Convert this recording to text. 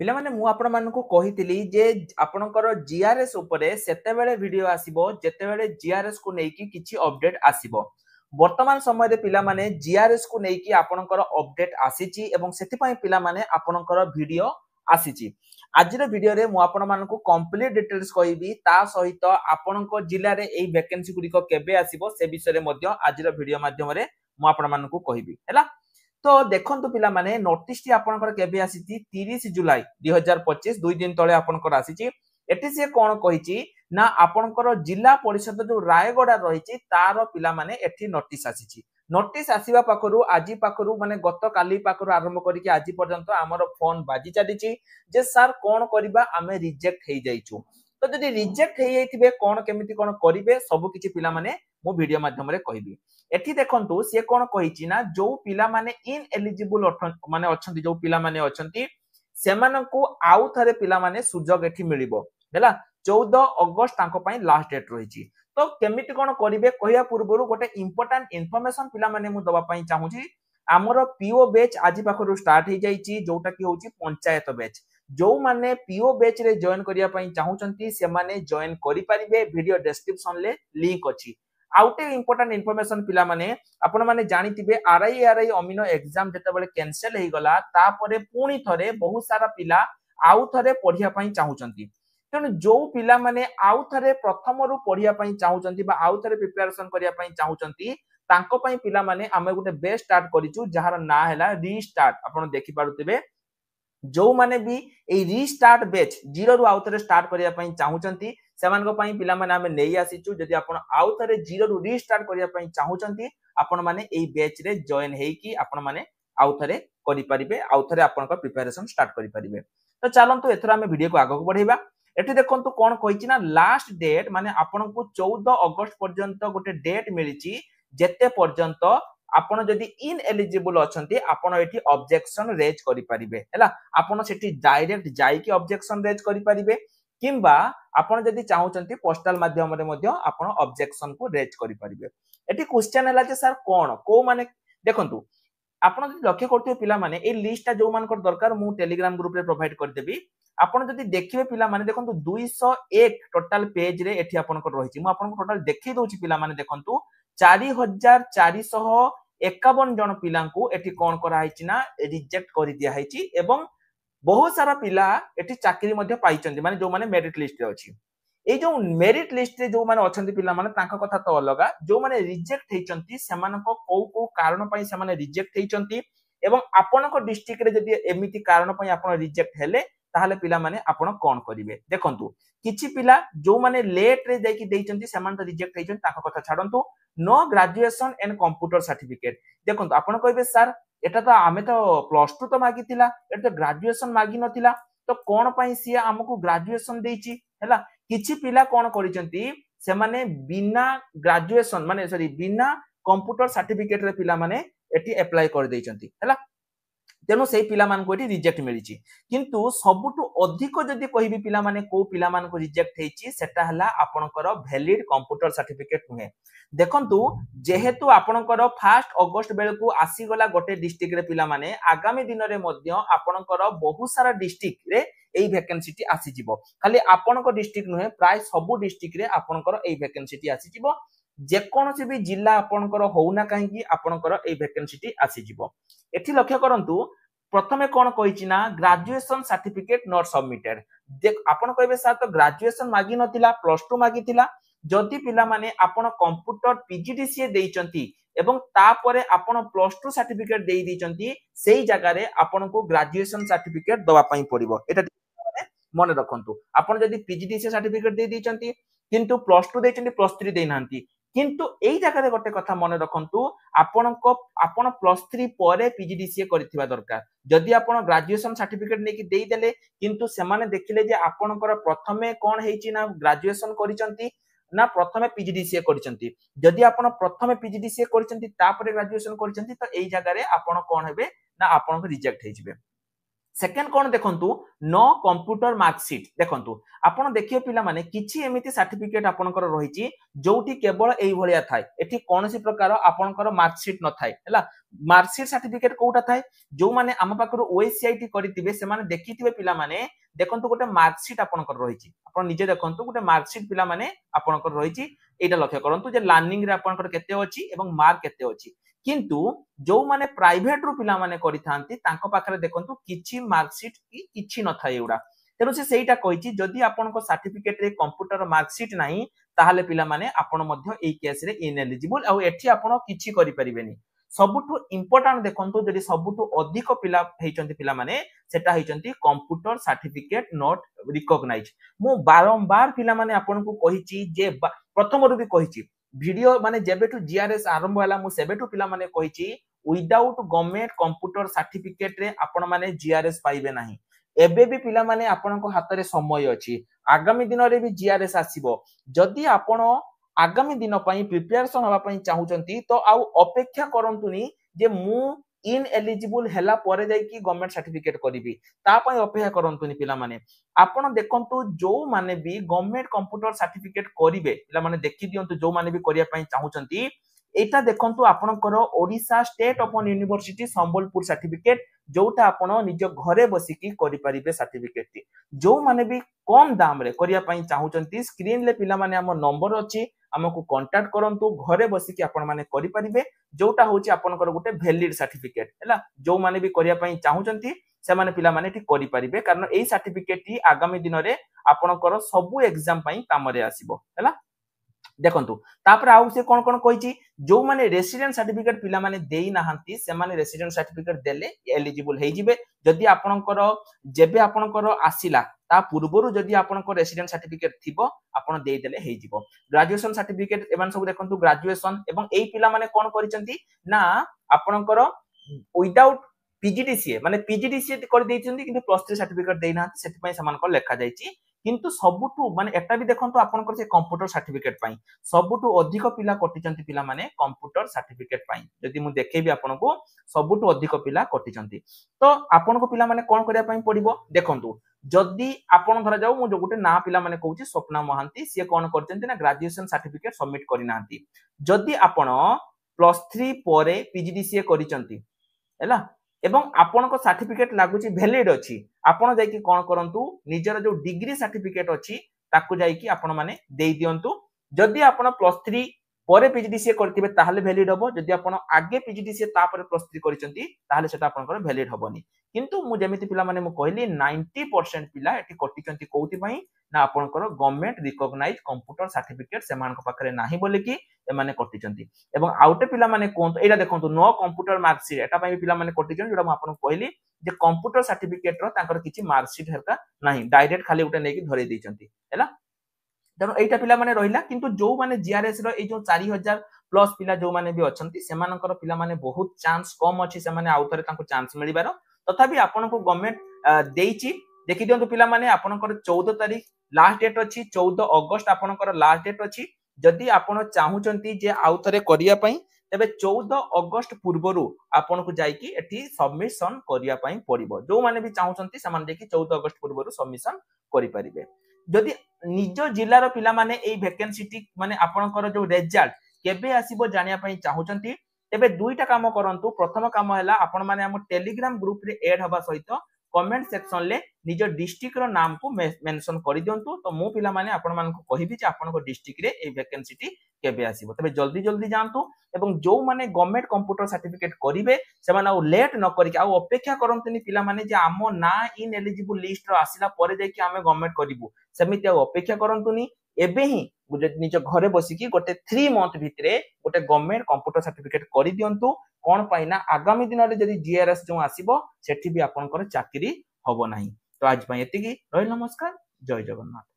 पिला माने मु आपण मानकु कहितली जे आपणकर जीआरएस उपरे सेतेबेले वीडियो आसीबो जेतेबेले जीआरएस को नेकी किछि अपडेट आसीबो। वर्तमान समय रे पिला माने जीआरएस को नेकी आपणकर अपडेट आसीची एवं सेति पई पिला माने आपणकर वीडियो आसीची। आजिर वीडियो रे मु आपण मानकु कंप्लीट डिटेल्स कहिबी ता सहित आपणको जिल्ला रे एई वैकेंसी गुडी को केबे आसीबो से विषय रे मध्ये आजिर वीडियो माध्यम रे मु आपण मानकु कहिबी हैला। तो देखंतु पिला माने नोटिस टी आपनकर केबे आसीची 30 जुलाई 2025 दुई दिन तळे आपनकर आसीची। एटी से कोन कहिची ना आपनकर जिल्ला परिषद जो रायगडा रहिची तार पिला माने एठी नोटिस आसीची। नोटिस आसीबा पाखरु आजि पाखरु माने गत काली पाखरु आरंभ करिके आजि पर्यंत हमर फोन बाजी चालिची जे सर कोन करिबा आमे रिजेक्ट हेइ जाइछु। तो जदि रिजेक्ट हेइ जाइथिबे कोन केमिति कोन करिवे सब किछि पिला माने मो वीडियो माध्यम रे कहिबी। एठी देखंतु से कोन कहिची ना जो पिला माने इन एलिजिबल माने अछंती जो पिला माने अछंती सेमानंकु आउ थरे पिला माने सुजोग एठी मिलिबो हैला। 14 अगस्त तांको पई लास्ट डेट रहिची। तो केमिति कोन करिवे कहिया पूर्वरु गोटे इंपोर्टेंट इन्फॉर्मेशन पिला माने मु दबा पई चाहूची। हमर पीओ बैच आजि पाखरु स्टार्ट हे जाईची जोटा कि होची पंचायत बैच। जो माने पीओ बैच रे जॉइन करिया पई चाहूचंती से माने जॉइन करि परिबे। वीडियो डिस्क्रिप्शन ले लिंक अछि। आउटे इंपोर्टेंट इन्फॉर्मेशन पिला माने आपण माने जानिथिबे आरआई अमीनो एग्जाम जेतेबेले कैंसिल हे गला तापरे पुणी थरे बहुत सारा पिला आउ थरे पढिया पई चाहूचंती। तेनु जो पिला माने आउ थरे प्रथम रु पढिया पई चाहूचंती बा आउ थरे प्रिपरेशन करिया पई चाहूचंती तांको पई पिला माने आमे गुटे बेस स्टार्ट करिचु जहार ना हैला रीस्टार्ट। आपण देखि पारुथिबे जो माने भी ए रीस्टार्ट बैच जीरो रु आउथरे स्टार्ट करिया पई चाहूचंती सेमान को पई पिला माने हमें नेई आसीचु। जदि आपण आउथरे जीरो रु रीस्टार्ट करिया पई चाहूचंती आपण माने ए बैच रे जॉइन हेकी आपण माने आउथरे करि परिबे आउथरे आपण को प्रिपरेशन स्टार्ट करि परिबे। तो चलंतु एथर हमें वीडियो को आगो बढ़ेबा। एठी देखंतु कोन कहिची ना लास्ट डेट माने आपण को 14 अगस्त पर्यंत गोटे डेट मिलिची जेते पर्यंत आपण जदि इन एलिजिबल अछंती आपण एठी ऑब्जेक्शन रेज करि परिबे हैला। आपण सेठी डायरेक्ट जाई कि ऑब्जेक्शन रेज करि परिबे किंबा आपण जदि चाहूचंती पोस्टल माध्यम रे मध्ये आपण ऑब्जेक्शन को रेज करि परिबे। एठी क्वेश्चन हैला जे सर कोन को माने देखंतु आपण जदि लक्ष्य करथिबे पिला माने ए लिस्ट जो मानकर दरकार मु टेलीग्राम ग्रुप रे प्रोवाइड कर देबी। आपण जदि देखिबे पिला माने देखंतु 201 टोटल पेज रे एठी आपण को रहिची। मु आपण को टोटल देखि दोची पिला माने देखंतु 4451 जन पिलांकु एठी कोन करा हाइची ना रिजेक्ट करि दिया हाइची एवं बहुत सारा पिला एठी चाकरी मध्ये पाइचंती माने जो माने मेरिट लिस्ट रे अछि। ए जो मेरिट लिस्ट रे जो माने अछंती पिला माने तांका कथा तो अलगा जो माने रिजेक्ट हेचंती सेमान को को कारण पई से माने रिजेक्ट हेचंती एवं आपन को डिस्ट्रिक्ट रे जदी एमिति कारण पई आपन रिजेक्ट हेले ताहाले पिला माने आपन कोन करिवे। देखंतु किछि पिला जो माने लेट रे जाई कि देइचंती सेमान तो रिजेक्ट हेचंती ताका कथा छाडंतु। No graduation and computer certificate देखंतु आपन कहबे सर एटा तो आमे तो +2 तो मागी थिला एटा तो ग्रेजुएशन मागी नथिला तो कोन पई सिया हमकु ग्रेजुएशन देइची हैला। किछि पिला कोन करिसंती से माने बिना ग्रेजुएशन माने सॉरी बिना कंप्यूटर सर्टिफिकेट रे पिला माने एटी अप्लाई कर देइचंती हैला। तेनो सेही पिला मान को एटी रिजेक्ट मिलिची किंतु सबुटु अधिक जदी कहिबी पिला माने को पिला मान को रिजेक्ट हेची सेटा हला आपनकर वैलिड कंप्यूटर सर्टिफिकेट नुहे। देखंतु जेहेतु आपनकर 1 अगस्त बेलकु आसी गला गोटे डिस्ट्रिक्ट रे पिला माने आगामी दिन रे मध्य आपनकर बहुत सारा डिस्ट्रिक्ट रे एई वैकेंसी टी आसी जिवो। खाली आपनकर डिस्ट्रिक्ट नुहे प्राय सब डिस्ट्रिक्ट रे आपनकर एई वैकेंसी टी आसी जिवो। जे कोनोसी भी जिल्ला आपनकर होउना काहे कि आपनकर एई वैकेंसी टी आसी जिवो। एठी लक्ष्य करंतु प्रथमे कोन कहिची ना ग्रेजुएशन सर्टिफिकेट नॉट सबमिटेड। देख आपण कहबे सर तो ग्रेजुएशन मागी नथिला +2 मागी थिला जदी पिला माने आपण कंप्यूटर पीजीडीसीए देइचंती एवं तापरे आपण +2 सर्टिफिकेट देइ दिचंती सेही जगह रे आपण को ग्रेजुएशन सर्टिफिकेट दवा पई पड़िबो। एटा मन रखंतु आपण जदी पीजीडीसीए सर्टिफिकेट देइ दिचंती किंतु +2 देइचंती +3 देइ नांती किंतु एई जगह रे गोटे कथा मन रखंतु आपण +3 परे पीजीडीसीए करथिबा दरकार। जदी आपण ग्रेजुएशन सर्टिफिकेट नेकी देइ देले किंतु सेमाने देखिले जे आपणकर प्रथमे कोन हेची ना ग्रेजुएशन करिसंती ना प्रथमे पीजीडीसीए करिसंती जदी आपण प्रथमे पीजीडीसीए करिसंती तापरे ग्रेजुएशन करिसंती तो एई जगह रे आपण कोन हेबे ना आपण को रिजेक्ट हेजिबे। सेकेंड कौन देखंतु नो कंप्यूटर मार्कशीट देखंतु आपण देखियो पिला माने किछि एमिति सर्टिफिकेट आपनकर रहिछि जोठी केवल एई भलिया थाए एठी कोनोसी प्रकार आपनकर मार्कशीट न थाए हला मार्कशीट सर्टिफिकेट कोउटा थाए जो माने आम पाखरु ओएससीआईटी करितिबे से माने देखितिबे पिला माने देखंतु गोटे मार्कशीट आपनकर रहिछि आपण निजे देखंतु गोटे मार्कशीट पिला माने आपनकर रहिछि एटा लक्ष्य करंतु जे लर्निंग रे आपनकर केते अछि एवं मार्क केते अछि किंतु जो माने प्राइवेट रु पिला माने करिथांती तांको पाखरे देखंतु किछि मार्कशीट की किछि न थाए एउडा तेनु से सेइटा कहिछि जदि आपनको सर्टिफिकेट रे कंप्यूटर मार्कशीट नाही ताहाले पिला माने आपण मध्य एई केस रे इनएलिजिबल आ एठी आपण किछि करि परिबेनी सबुठु इंपोर्टेंट देखंतु जदि सबुठु अधिक पिला हेचंती पिला माने सेटा हेचंती कंप्यूटर सर्टिफिकेट नॉट रिकॉग्नाइज मु बारंबार पिला माने आपनको कहिछि जे प्रथम रु भी कहिछि वीडियो माने जेबेटु जीआरएस आरंभ होला मु सेबेटु पिला माने कहिछि विदाउट गवर्नमेंट कंप्यूटर सर्टिफिकेट रे आपण माने जीआरएस पाइबे नाही एबे भी पिला माने आपनको हाथ रे समय अछि आगामी दिन रे भी जीआरएस आसीबो जदि आपण आगामी दिन पई प्रिपरेशन होबा पई चाहुचंती तो आउ अपेक्षा करंतुनी जे मु इन एलिजिबल हैला परे जाई कि गवर्नमेंट सर्टिफिकेट करिवि ता पई अपेक्षा करंतुनी पिला माने आपण देखंतु जो माने भी गवर्नमेंट कंप्यूटर सर्टिफिकेट करिवे पिला माने देखि दियंतु जो माने भी करिया पई चाहुचंती एटा देखंतु आपनकर Odisha state open university Sambalpur certificate जोटा आपण निज घरे बसिकी करि परिबे सर्टिफिकेट टी जो माने भी कम दाम रे करिया पई चाहुचंती स्क्रीन ले पिला माने हमर नंबर अछि हमकु कांटेक्ट करंतु घरे बसिकी आपण माने करि परिबे जोटा होची आपनकर गुटे वैलिड सर्टिफिकेट हैला जो माने भी करिया पई चाहुचंती से माने पिला माने ठी करि परिबे कारण एई सर्टिफिकेट टी आगामी दिन रे आपनकर सबु एग्जाम पई काम रे आसीबो हैला देखंतु तापर आउ से कोन कोन कहिछि जो माने रेसिडेंट सर्टिफिकेट पिला माने देई नाहंती से माने रेसिडेंट सर्टिफिकेट देले एलिजिबल हेइ जिवे जदि आपनकर जेबे आपनकर आसिला ता पूर्वरु जदि आपनकर रेसिडेंट सर्टिफिकेट थिबो आपण देई देले हेइ जिवो ग्रेजुएशन सर्टिफिकेट एमान सब देखंतु ग्रेजुएशन एवं एई पिला माने कोन करिसंती ना आपनकर विदाउट पीजीडीसीए माने पीजीडीसीए कर देइछंती किंतु प्लस 3 सर्टिफिकेट देई नाहंती सेति पई समान को लेखा जाईची किंतु सबुठु माने एटा भी देखंतु आपनकर से कंप्यूटर सर्टिफिकेट पई सबुठु अधिक पिला कटिचंती पिला माने कंप्यूटर सर्टिफिकेट पई जदि मु देखेबी आपनको सबुठु अधिक पिला कटिचंती तो आपनको पिला माने कोन करिया पई पड़िबो देखंतु जदि आपण धरा जाऊ मु जो गुटे ना पिला माने कहूची स्वप्ना महांती से कोन करचंती ना ग्रेजुएशन सर्टिफिकेट सबमिट करि नांती जदि आपण +3 परे पीजीडीसीए करिचंती हैला एवं आपनको सर्टिफिकेट लागुची वैलिड अछि आपण जाई कि कोन करंतु निजर जो डिग्री सर्टिफिकेट अछि ताकू जाई कि आपण माने देई दियंतु जदि आपण +3 परे पीजीडीसीए करथिबे ताहाले वैलिड हबो जदि आपण आगे पीजीडीसीए ता परे +3 करिसंती ताहाले सेटा आपनकर वैलिड हबोनी किंतु मु जेमिति पिला माने मु कहली 90% पिला एठी कटिचंती कोउति पई ना आपनकर गवर्नमेंट रिकॉग्नाइज कंप्यूटर सर्टिफिकेट सेमान को पाखरे नाही बोले कि एमाने कटिचंती एवं आउटे पिला माने कोन एटा देखंतु नो कंप्यूटर मार्कशीट एटा पई पिला माने कटिचन जोडा मु आपन कहली जे कंप्यूटर सर्टिफिकेट रो तांकर किछि मार्कशीट हेरका नाही डायरेक्ट खाली उटे नेकी धरि दैचंती हैला तेणु एटा पिला माने रहिला किंतु जो माने जीआरएस रो ए जो 4000 प्लस पिला जो माने भी अछंती सेमानकर पिला माने बहुत चांस कम अछि से माने आउथरे तांको चांस मिलिबार तथापि आपन को गवर्नमेंट देइची देखि दियंतु पिला माने आपनकर 14 तारिख लास्ट डेट अछि 14 अगस्त आपनकर लास्ट डेट अछि जदि आपण चाहुचंती जे आउथरे करिया पई तबे 14 अगस्त पूर्वरु आपन को जाई कि एठी सबमिशन करिया पई पड़िबो जो माने भी चाहुचंती समान देखि 14 अगस्त पूर्वरु सबमिशन करि परिबे जदि निज जिल्लार पिला माने एई वैकेंसी माने आपनकर जो रिजल्ट केबे आसीबो जानिया पई चाहुचंती तेबे दुईटा काम करंतु प्रथम काम हैला आपण माने हम टेलीग्राम ग्रुप रे ऐड हबा सहित कमेंट सेक्शन ले निज डिस्ट्रिक्ट रो नाम को मेंशन करि दियंतु तो मो पिला माने आपण मान को कहिबि जे आपण को डिस्ट्रिक्ट रे ए वैकेंसी केबे आसीबो तबे जल्दी जल्दी जानतु एवं जो माने गवर्नमेंट कंप्यूटर सर्टिफिकेट करिवे से माने लेट न करिक आ अपेक्षा करंतनी पिला माने जे आमो ना इन एलिजिबल लिस्ट रो आसिला परे जाय कि आमे गवर्नमेंट करिवु सेमिति आ अपेक्षा करंतुनी एबे ही निज घरे बसिकी गोटे 3 मंथ भितरे गोटे गवर्नमेंट कंप्यूटर सर्टिफिकेट करि दियंतु कोन पाइना आगामी दिन रे जदी जीआरएस जो आसीबो सेठी भी आपनकर चाकरी हबो नाही तो आज पई एतिकी रहि नमस्कार जय जगन्नाथ।